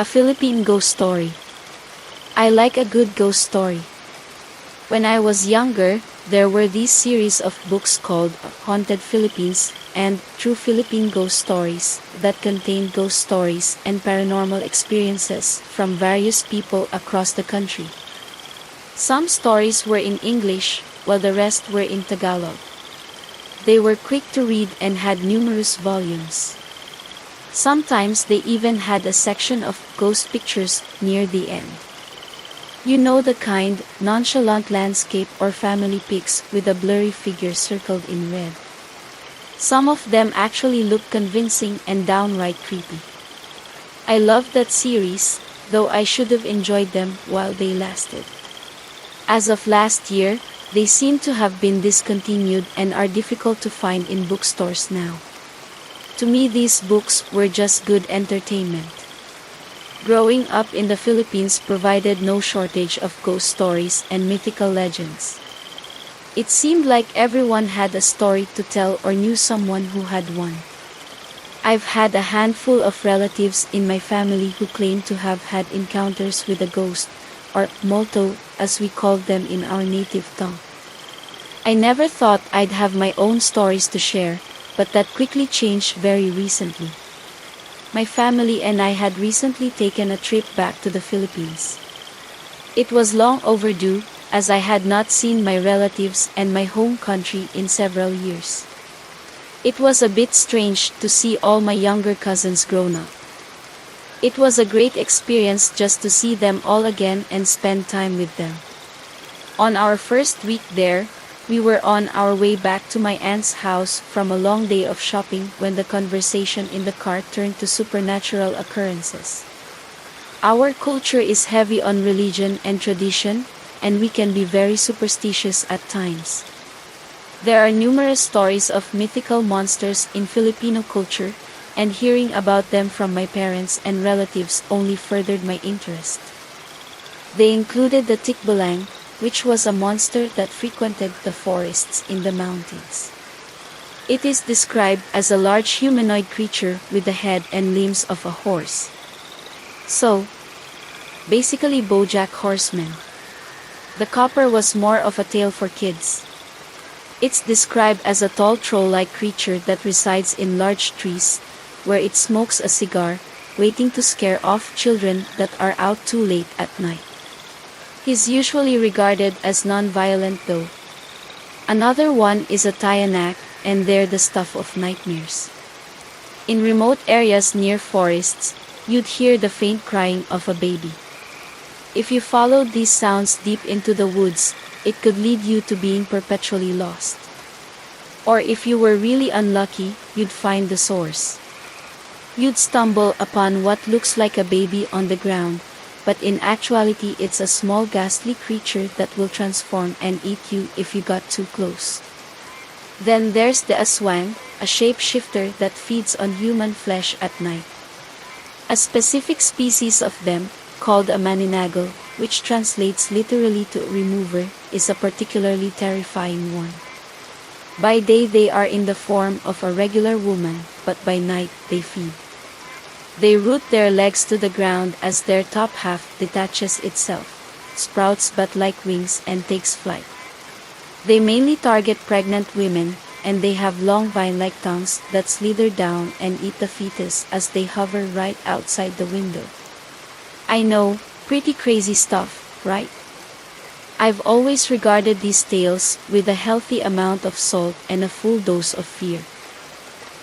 A Philippine ghost story. I like a good ghost story. When I was younger, there were these series of books called Haunted Philippines and True Philippine Ghost Stories that contained ghost stories and paranormal experiences from various people across the country. Some stories were in English, while the rest were in Tagalog. They were quick to read and had numerous volumes. Sometimes they even had a section of ghost pictures near the end. You know the kind, nonchalant landscape or family pics with a blurry figure circled in red. Some of them actually look convincing and downright creepy. I loved that series, though I should have enjoyed them while they lasted. As of last year, they seem to have been discontinued and are difficult to find in bookstores now. To me, these books were just good entertainment. Growing up in the Philippines provided no shortage of ghost stories and mythical legends. It seemed like everyone had a story to tell or knew someone who had one. I've had a handful of relatives in my family who claim to have had encounters with a ghost, or multo, as we called them in our native tongue. I never thought I'd have my own stories to share, but that quickly changed very recently. My family and I had recently taken a trip back to the Philippines. It was long overdue, as I had not seen my relatives and my home country in several years. It was a bit strange to see all my younger cousins grown up. It was a great experience just to see them all again and spend time with them. On our first week there, we were on our way back to my aunt's house from a long day of shopping when the conversation in the car turned to supernatural occurrences. Our culture is heavy on religion and tradition, and we can be very superstitious at times. There are numerous stories of mythical monsters in Filipino culture, and hearing about them from my parents and relatives only furthered my interest. They included the tikbalang, which was a monster that frequented the forests in the mountains. It is described as a large humanoid creature with the head and limbs of a horse. So, basically BoJack Horseman. The copper was more of a tale for kids. It's described as a tall troll-like creature that resides in large trees, where it smokes a cigar, waiting to scare off children that are out too late at night. He's usually regarded as non-violent though. Another one is a Tiyanak, and they're the stuff of nightmares. In remote areas near forests, you'd hear the faint crying of a baby. If you followed these sounds deep into the woods, it could lead you to being perpetually lost. Or if you were really unlucky, you'd find the source. You'd stumble upon what looks like a baby on the ground, but in actuality it's a small ghastly creature that will transform and eat you if you got too close. Then there's the aswang, a shapeshifter that feeds on human flesh at night. A specific species of them, called a maninago, which translates literally to remover, is a particularly terrifying one. By day they are in the form of a regular woman, but by night they feed. They root their legs to the ground as their top half detaches itself, sprouts bat-like wings and takes flight. They mainly target pregnant women, and they have long vine-like tongues that slither down and eat the fetus as they hover right outside the window. I know, pretty crazy stuff, right? I've always regarded these tales with a healthy amount of salt and a full dose of fear.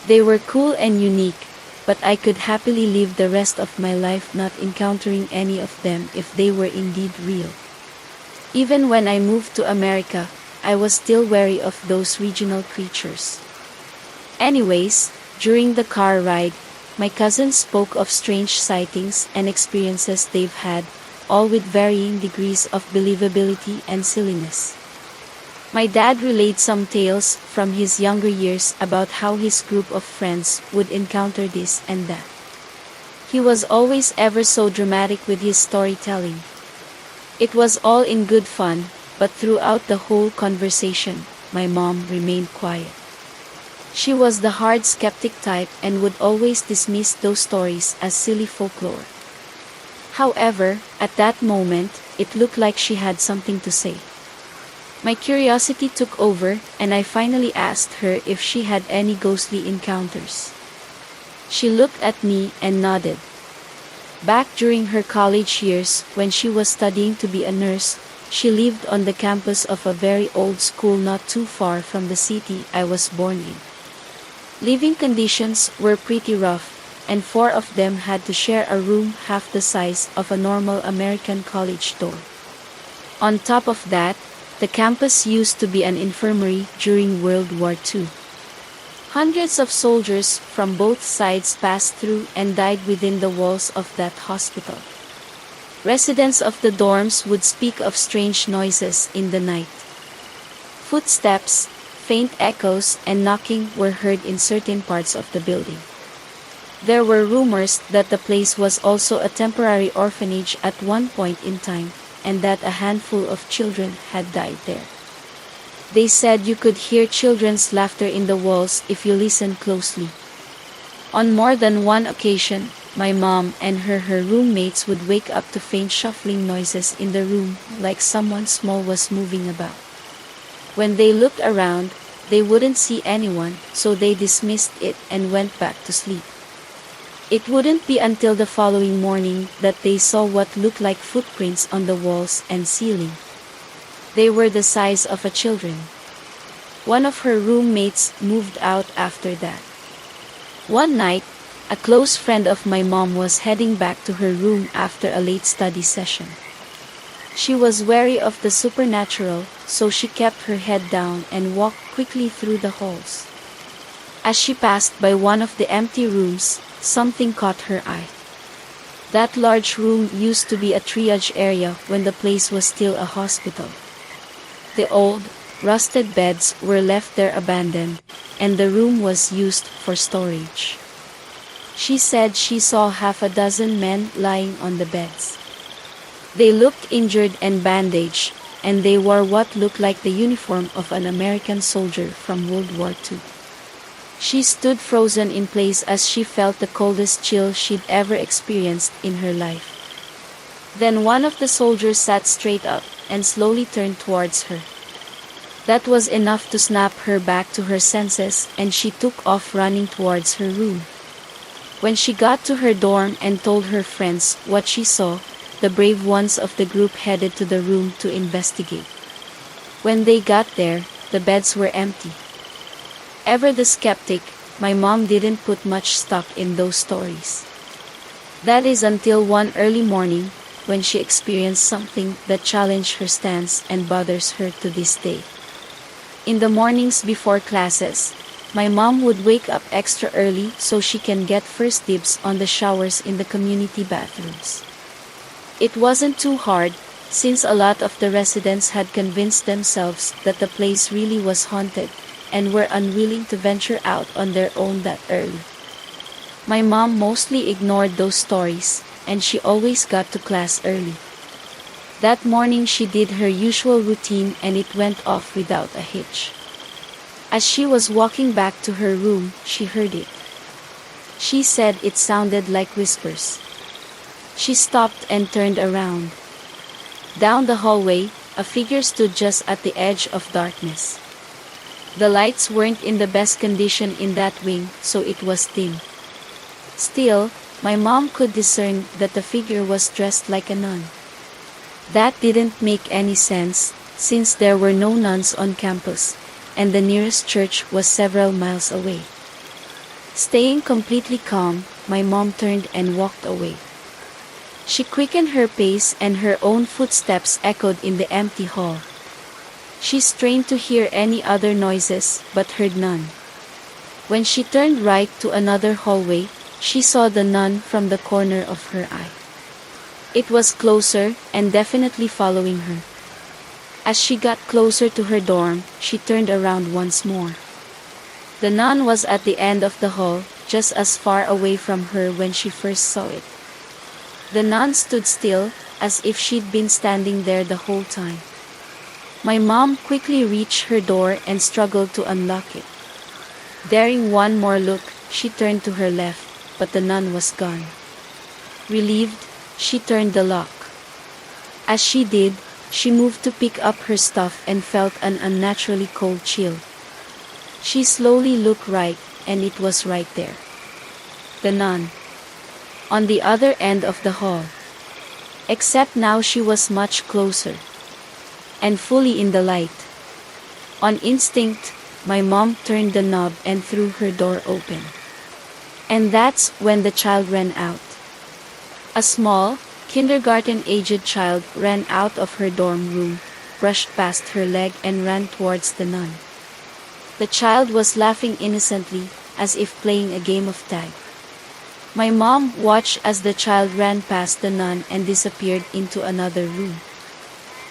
They were cool and unique, but I could happily live the rest of my life not encountering any of them if they were indeed real. Even when I moved to America, I was still wary of those regional creatures. Anyways, during the car ride, my cousins spoke of strange sightings and experiences they've had, all with varying degrees of believability and silliness. My dad relayed some tales from his younger years about how his group of friends would encounter this and that. He was always ever so dramatic with his storytelling. It was all in good fun, but throughout the whole conversation, my mom remained quiet. She was the hard skeptic type and would always dismiss those stories as silly folklore. However, at that moment, it looked like she had something to say. My curiosity took over, and I finally asked her if she had any ghostly encounters. She looked at me and nodded. Back during her college years, when she was studying to be a nurse, she lived on the campus of a very old school not too far from the city I was born in. Living conditions were pretty rough, and four of them had to share a room half the size of a normal American college dorm. On top of that, the campus used to be an infirmary during World War II. Hundreds of soldiers from both sides passed through and died within the walls of that hospital. Residents of the dorms would speak of strange noises in the night. Footsteps, faint echoes, and knocking were heard in certain parts of the building. There were rumors that the place was also a temporary orphanage at one point in time, and that a handful of children had died there. They said you could hear children's laughter in the walls if you listened closely. On more than one occasion, my mom and her roommates would wake up to faint shuffling noises in the room, like someone small was moving about. When they looked around, they wouldn't see anyone, so they dismissed it and went back to sleep. It wouldn't be until the following morning that they saw what looked like footprints on the walls and ceiling. They were the size of a children. One of her roommates moved out after that. One night, a close friend of my mom was heading back to her room after a late study session. She was wary of the supernatural, so she kept her head down and walked quickly through the halls. As she passed by one of the empty rooms, something caught her eye. That large room used to be a triage area when the place was still a hospital. The old, rusted beds were left there abandoned, and the room was used for storage. She said she saw half a dozen men lying on the beds. They looked injured and bandaged, and they wore what looked like the uniform of an American soldier from World War II. She stood frozen in place as she felt the coldest chill she'd ever experienced in her life. Then one of the soldiers sat straight up and slowly turned towards her. That was enough to snap her back to her senses, and she took off running towards her room. When she got to her dorm and told her friends what she saw, the brave ones of the group headed to the room to investigate. When they got there, the beds were empty. Ever the skeptic, my mom didn't put much stock in those stories. That is until one early morning, when she experienced something that challenged her stance and bothers her to this day. In the mornings before classes, my mom would wake up extra early so she can get first dibs on the showers in the community bathrooms. It wasn't too hard, since a lot of the residents had convinced themselves that the place really was haunted, and were unwilling to venture out on their own that early. My mom mostly ignored those stories, and she always got to class early. That morning she did her usual routine, and it went off without a hitch. As she was walking back to her room, she heard it. She said it sounded like whispers. She stopped and turned around. Down the hallway, a figure stood just at the edge of darkness. The lights weren't in the best condition in that wing, so it was dim. Still, my mom could discern that the figure was dressed like a nun. That didn't make any sense, since there were no nuns on campus, and the nearest church was several miles away. Staying completely calm, my mom turned and walked away. She quickened her pace, and her own footsteps echoed in the empty hall. She strained to hear any other noises, but heard none. When she turned right to another hallway, she saw the nun from the corner of her eye. It was closer, and definitely following her. As she got closer to her dorm, she turned around once more. The nun was at the end of the hall, just as far away from her when she first saw it. The nun stood still, as if she'd been standing there the whole time. My mom quickly reached her door and struggled to unlock it. Daring one more look, she turned to her left, but the nun was gone. Relieved, she turned the lock. As she did, she moved to pick up her stuff and felt an unnaturally cold chill. She slowly looked right, and it was right there. The nun. On the other end of the hall. Except now she was much closer. And fully in the light. On instinct, my mom turned the knob and threw her door open. And that's when the child ran out. A small, kindergarten-aged child ran out of her dorm room, brushed past her leg and ran towards the nun. The child was laughing innocently, as if playing a game of tag. My mom watched as the child ran past the nun and disappeared into another room.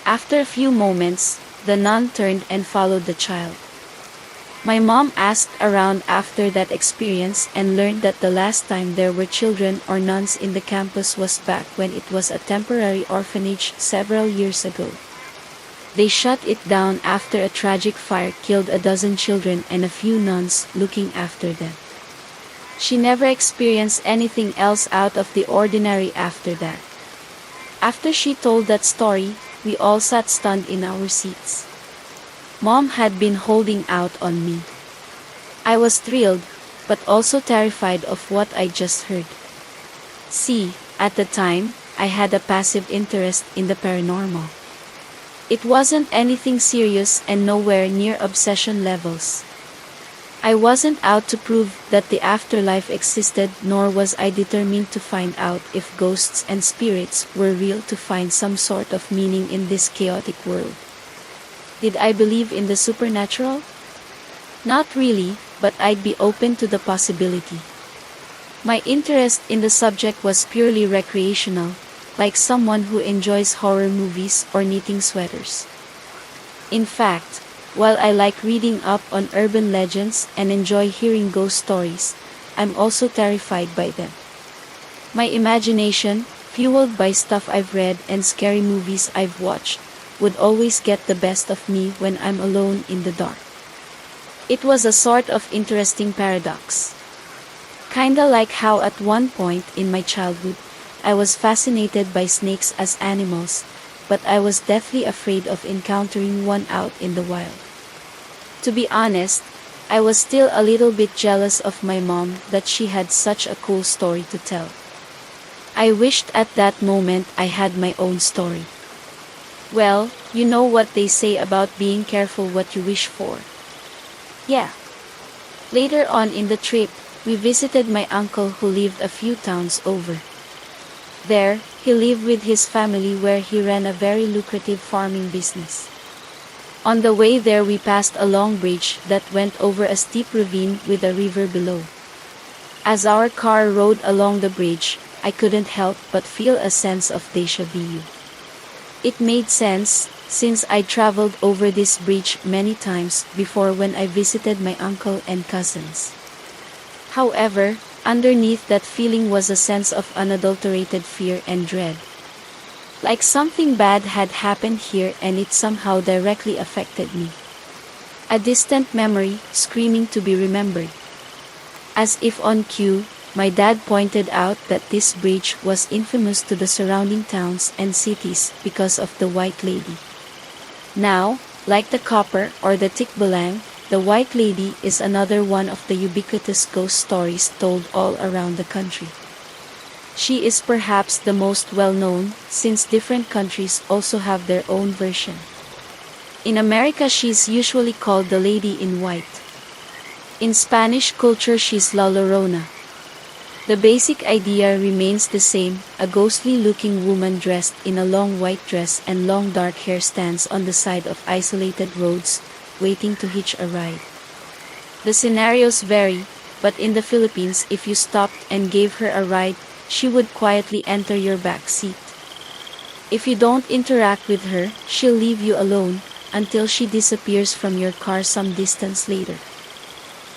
After a few moments, the nun turned and followed the child. My mom asked around after that experience and learned that the last time there were children or nuns in the campus was back when it was a temporary orphanage several years ago. They shut it down after a tragic fire killed a dozen children and a few nuns looking after them. She never experienced anything else out of the ordinary after that. After she told that story, we all sat stunned in our seats. Mom had been holding out on me. I was thrilled, but also terrified of what I just heard. See, at the time, I had a passive interest in the paranormal. It wasn't anything serious and nowhere near obsession levels. I wasn't out to prove that the afterlife existed, nor was I determined to find out if ghosts and spirits were real to find some sort of meaning in this chaotic world. Did I believe in the supernatural? Not really, but I'd be open to the possibility. My interest in the subject was purely recreational, like someone who enjoys horror movies or knitting sweaters. In fact, while I like reading up on urban legends and enjoy hearing ghost stories, I'm also terrified by them. My imagination, fueled by stuff I've read and scary movies I've watched, would always get the best of me when I'm alone in the dark. It was a sort of interesting paradox. Kinda like how at one point in my childhood, I was fascinated by snakes as animals, but I was deathly afraid of encountering one out in the wild. To be honest, I was still a little bit jealous of my mom that she had such a cool story to tell. I wished at that moment I had my own story. Well, you know what they say about being careful what you wish for. Yeah. Later on in the trip, we visited my uncle who lived a few towns over. There, he lived with his family where he ran a very lucrative farming business. On the way there we passed a long bridge that went over a steep ravine with a river below. As our car rode along the bridge, I couldn't help but feel a sense of déjà vu. It made sense, since I traveled over this bridge many times before when I visited my uncle and cousins. However, underneath that feeling was a sense of unadulterated fear and dread. Like something bad had happened here and it somehow directly affected me. A distant memory, screaming to be remembered. As if on cue, my dad pointed out that this bridge was infamous to the surrounding towns and cities because of the White Lady. Now, like the copper or the tikbalang, the White Lady is another one of the ubiquitous ghost stories told all around the country. She is perhaps the most well-known, since different countries also have their own version. In America she's usually called the Lady in White. In Spanish culture she's La Llorona. The basic idea remains the same, a ghostly-looking woman dressed in a long white dress and long dark hair stands on the side of isolated roads, waiting to hitch a ride. The scenarios vary, but in the Philippines if you stopped and gave her a ride, she would quietly enter your back seat. If you don't interact with her, she'll leave you alone, until she disappears from your car some distance later.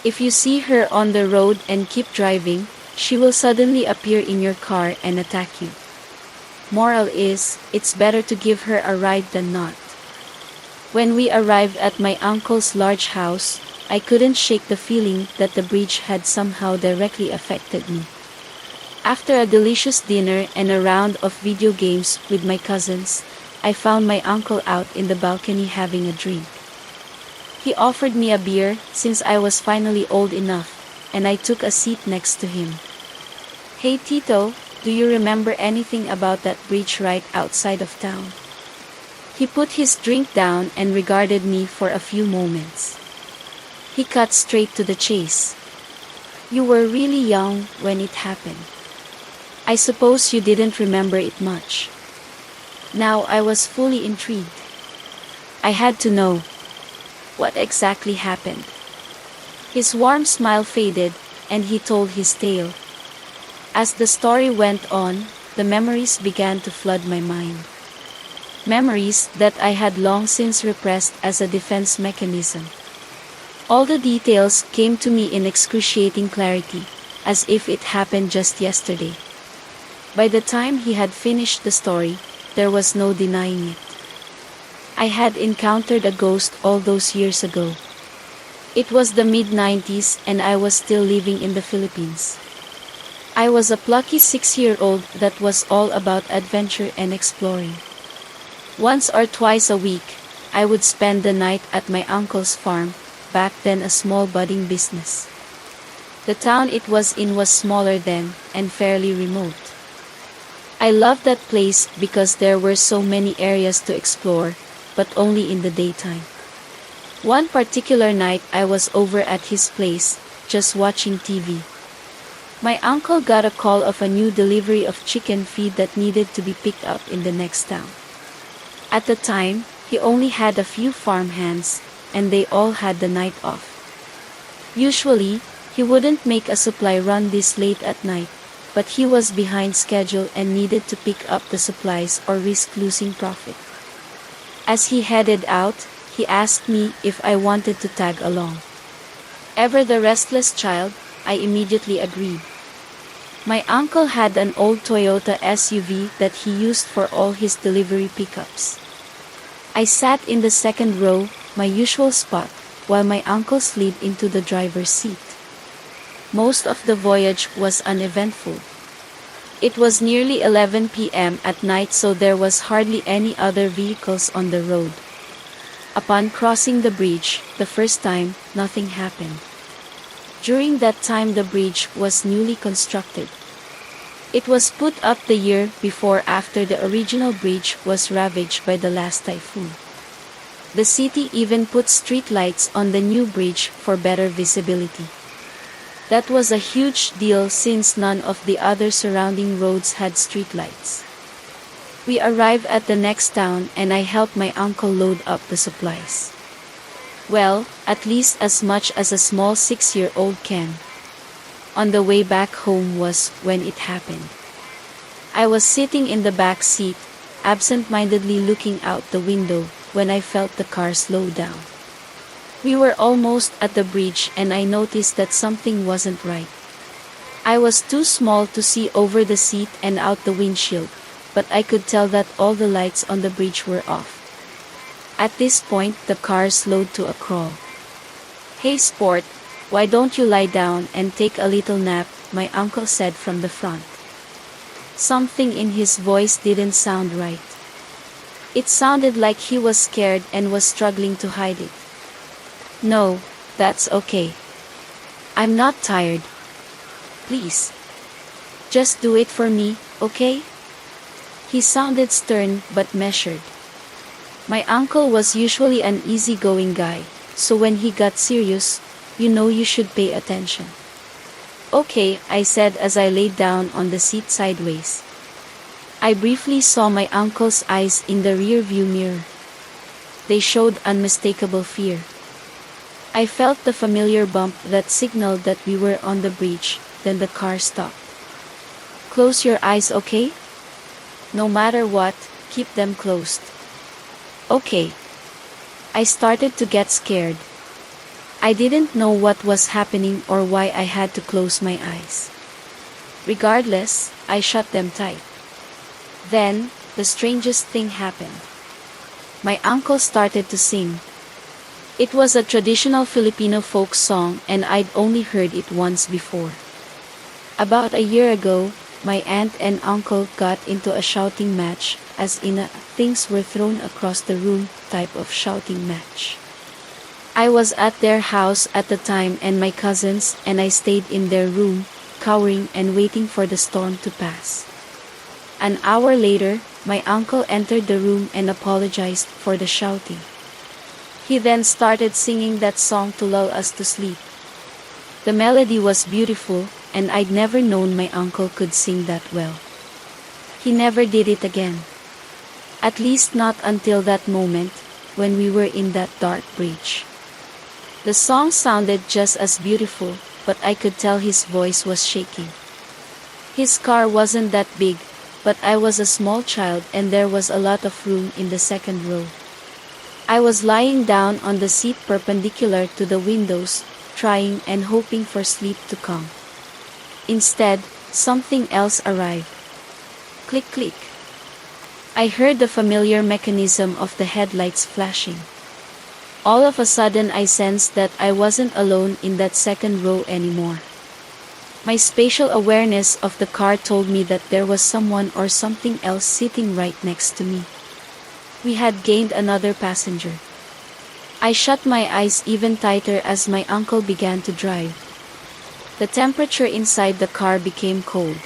If you see her on the road and keep driving, she will suddenly appear in your car and attack you. Moral is, it's better to give her a ride than not. When we arrived at my uncle's large house, I couldn't shake the feeling that the bridge had somehow directly affected me. After a delicious dinner and a round of video games with my cousins, I found my uncle out in the balcony having a drink. He offered me a beer since I was finally old enough, and I took a seat next to him. "Hey Tito, do you remember anything about that bridge right outside of town?" He put his drink down and regarded me for a few moments. He cut straight to the chase. "You were really young when it happened. I suppose you didn't remember it much." Now I was fully intrigued. I had to know. What exactly happened? His warm smile faded, and he told his tale. As the story went on, the memories began to flood my mind. Memories that I had long since repressed as a defense mechanism. All the details came to me in excruciating clarity, as if it happened just yesterday. By the time he had finished the story, there was no denying it. I had encountered a ghost all those years ago. It was the mid-90s and I was still living in the Philippines. I was a plucky 6-year-old that was all about adventure and exploring. Once or twice a week, I would spend the night at my uncle's farm, back then a small budding business. The town it was in was smaller then, and fairly remote. I loved that place because there were so many areas to explore, but only in the daytime. One particular night I was over at his place, just watching TV. My uncle got a call of a new delivery of chicken feed that needed to be picked up in the next town. At the time, he only had a few farmhands, and they all had the night off. Usually, he wouldn't make a supply run this late at night, but he was behind schedule and needed to pick up the supplies or risk losing profit. As he headed out, he asked me if I wanted to tag along. Ever the restless child, I immediately agreed. My uncle had an old Toyota SUV that he used for all his delivery pickups. I sat in the second row, my usual spot, while my uncle slid into the driver's seat. Most of the voyage was uneventful. It was nearly 11 p.m. at night, so there was hardly any other vehicles on the road. Upon crossing the bridge, the first time, nothing happened. During that time the bridge was newly constructed. It was put up the year before after the original bridge was ravaged by the last typhoon. The city even put street lights on the new bridge for better visibility. That was a huge deal since none of the other surrounding roads had streetlights. We arrived at the next town and I helped my uncle load up the supplies. Well, at least as much as a small 6-year-old can. On the way back home was when it happened. I was sitting in the back seat, absent-mindedly looking out the window, when I felt the car slow down. We were almost at the bridge and I noticed that something wasn't right. I was too small to see over the seat and out the windshield, but I could tell that all the lights on the bridge were off. At this point the car slowed to a crawl. "Hey sport, why don't you lie down and take a little nap?" my uncle said from the front. Something in his voice didn't sound right. It sounded like he was scared and was struggling to hide it. "No, that's okay. I'm not tired. Please. Just do it for me, okay?" He sounded stern but measured. My uncle was usually an easygoing guy, so when he got serious, you should pay attention. "Okay," I said as I laid down on the seat sideways. I briefly saw my uncle's eyes in the rear-view mirror. They showed unmistakable fear. I felt the familiar bump that signaled that we were on the bridge, then the car stopped. "Close your eyes, okay? No matter what, keep them closed." "Okay." I started to get scared. I didn't know what was happening or why I had to close my eyes. Regardless, I shut them tight. Then, the strangest thing happened. My uncle started to sing. It was a traditional Filipino folk song and I'd only heard it once before. About a year ago, my aunt and uncle got into a shouting match, as in a things were thrown across the room type of shouting match. I was at their house at the time and my cousins and I stayed in their room, cowering and waiting for the storm to pass. An hour later, my uncle entered the room and apologized for the shouting. He then started singing that song to lull us to sleep. The melody was beautiful, and I'd never known my uncle could sing that well. He never did it again. At least not until that moment, when we were in that dark bridge. The song sounded just as beautiful, but I could tell his voice was shaking. His car wasn't that big, but I was a small child and there was a lot of room in the second row. I was lying down on the seat perpendicular to the windows, trying and hoping for sleep to come. Instead, something else arrived. Click click. I heard the familiar mechanism of the headlights flashing. All of a sudden I sensed that I wasn't alone in that second row anymore. My spatial awareness of the car told me that there was someone or something else sitting right next to me. We had gained another passenger. I shut my eyes even tighter as my uncle began to drive. The temperature inside the car became cold.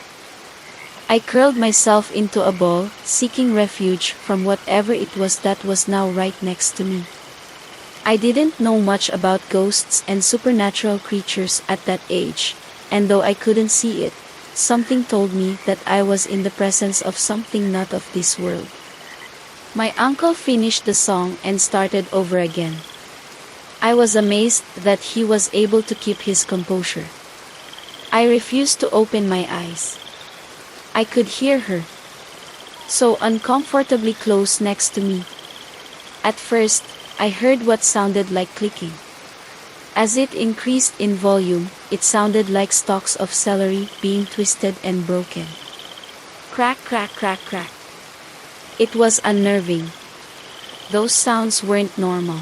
I curled myself into a ball, seeking refuge from whatever it was that was now right next to me. I didn't know much about ghosts and supernatural creatures at that age, and though I couldn't see it, something told me that I was in the presence of something not of this world. My uncle finished the song and started over again. I was amazed that he was able to keep his composure. I refused to open my eyes. I could hear her, so uncomfortably close next to me. At first, I heard what sounded like clicking. As it increased in volume, it sounded like stalks of celery being twisted and broken. Crack, crack, crack, crack. It was unnerving. Those sounds weren't normal.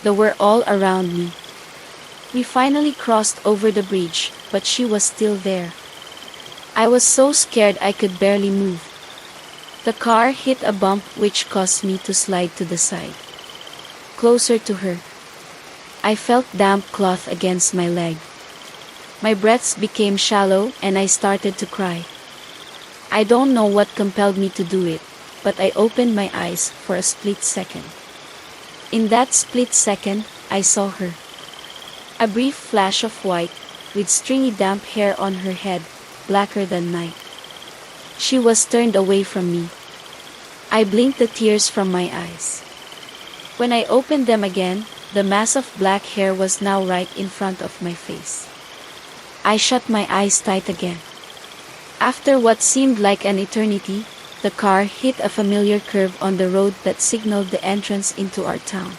They were all around me. We finally crossed over the bridge, but she was still there. I was so scared I could barely move. The car hit a bump which caused me to slide to the side. Closer to her. I felt damp cloth against my leg. My breaths became shallow and I started to cry. I don't know what compelled me to do it, but I opened my eyes for a split second. In that split second, I saw her. A brief flash of white, with stringy damp hair on her head, blacker than night. She was turned away from me. I blinked the tears from my eyes. When I opened them again, the mass of black hair was now right in front of my face. I shut my eyes tight again. After what seemed like an eternity, the car hit a familiar curve on the road that signaled the entrance into our town.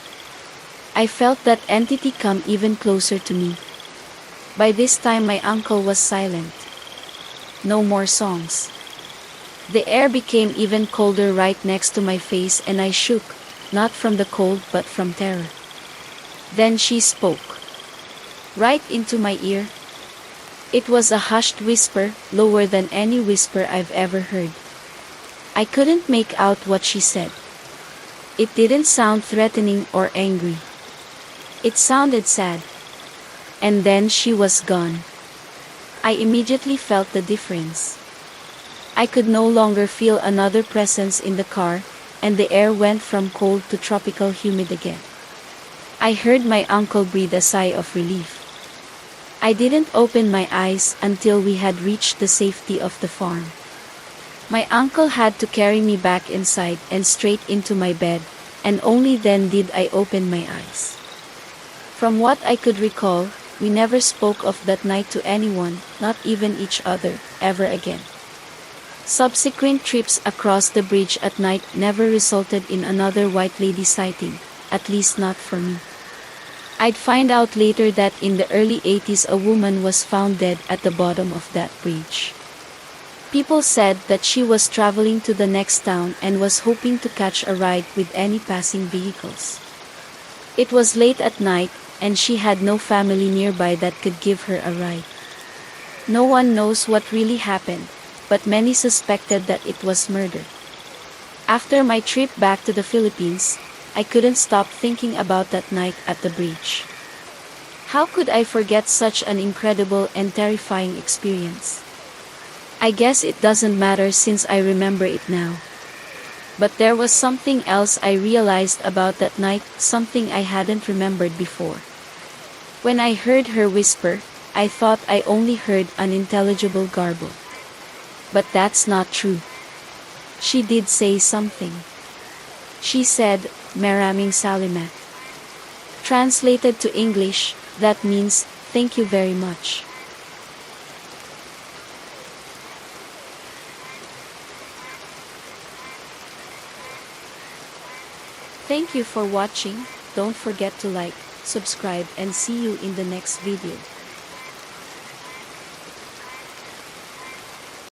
I felt that entity come even closer to me. By this time my uncle was silent. No more songs. The air became even colder right next to my face and I shook, not from the cold but from terror. Then she spoke. Right into my ear. It was a hushed whisper, lower than any whisper I've ever heard. I couldn't make out what she said. It didn't sound threatening or angry. It sounded sad. And then she was gone. I immediately felt the difference. I could no longer feel another presence in the car, and the air went from cold to tropical humid again. I heard my uncle breathe a sigh of relief. I didn't open my eyes until we had reached the safety of the farm. My uncle had to carry me back inside and straight into my bed, and only then did I open my eyes. From what I could recall, we never spoke of that night to anyone, not even each other, ever again. Subsequent trips across the bridge at night never resulted in another white lady sighting, at least not for me. I'd find out later that in the early 80s a woman was found dead at the bottom of that bridge. People said that she was traveling to the next town and was hoping to catch a ride with any passing vehicles. It was late at night, and she had no family nearby that could give her a ride. No one knows what really happened, but many suspected that it was murder. After my trip back to the Philippines, I couldn't stop thinking about that night at the bridge. How could I forget such an incredible and terrifying experience? I guess it doesn't matter since I remember it now. But there was something else I realized about that night, something I hadn't remembered before. When I heard her whisper, I thought I only heard unintelligible garble. But that's not true. She did say something. She said, "Maraming salamat." Translated to English, that means, "Thank you very much." Thank you for watching. Don't forget to like, subscribe and see you in the next video.